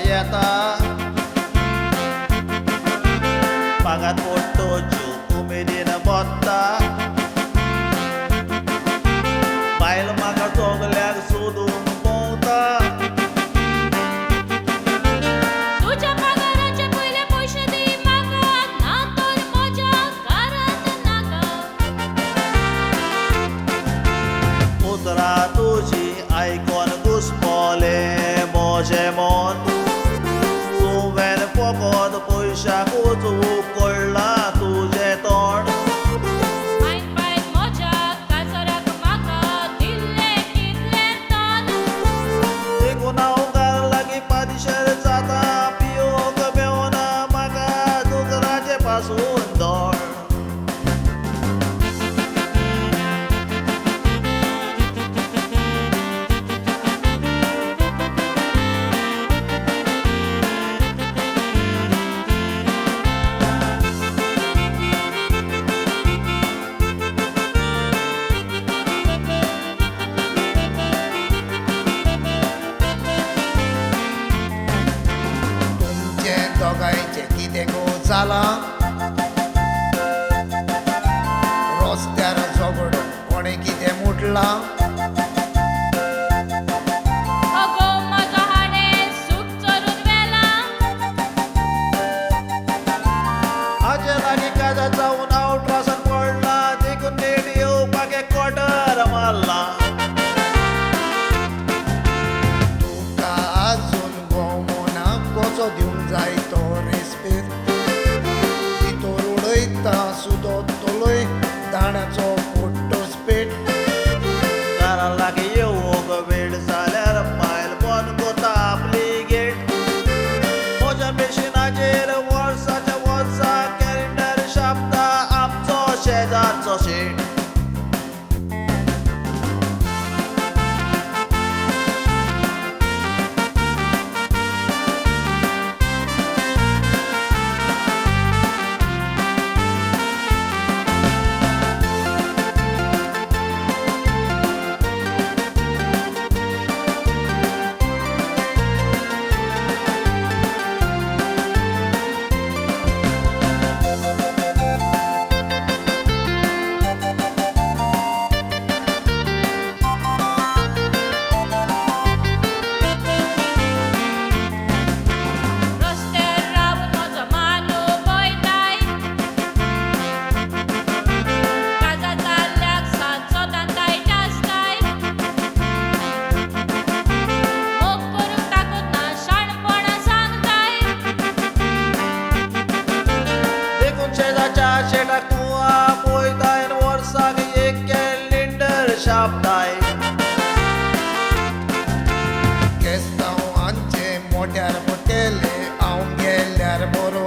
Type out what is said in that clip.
येता पागात मोठो जीव उमेदीन बसता बायल म्हाका चोगल्याक सोदून भोंवता तुज्या पगाराचे पयले पयशे दी म्हाका ना तर म्हज्या घरांत नाका उतरां तुजी आयकोन घुस्पलें म्हजें मन तुवें फकत पयशांकूच उकडलां तुजें तोंड आयन बायन म्हज्या काजराक म्हाका दिल्लें कितलें तन देखून हांव घरा लागीं पादेशेर जाता पिवंक मेवना म्हाका दोतोराचे पासून धड तुमचें दोगांयचें कितें गो जालां रस्त्यार झगडून कोणें कितें मुटलां अगो म्हजो हाडें सूट चोरून व्हेलां हाचे लागीं काजा जावन हांव ट्रासान पडलां देखून नीट येवपाक एक क्वॉटर मारला तुका आजून भोंवून कोचो दिवंक जाय तो रेस्पेर भितर उडयता सुदो तोलोय दाण्याचो पोट्टो स्पेट घरा लागीं येवंक वेळ जाल्यार बायल बंद कोता आपली गेट म्हज्या मेशिनाचेर वर्साच्या वर्सा कॅलेंडर छापता आमचो शेजारचो शेट रस्त्यार रावून म्हजो मानू पळयताय काजा जाल्ल्याक सात सोदां टायट आसताय मोग करूंक ताकत ना शाणपणां सांगताय देखून शेजारच्या शेटाक तूं आपयताय आनी वर्साक एक कॅलेंडर छापताय केस्तांवांचे मोट्यार पटेले हांव गेल्यार बरो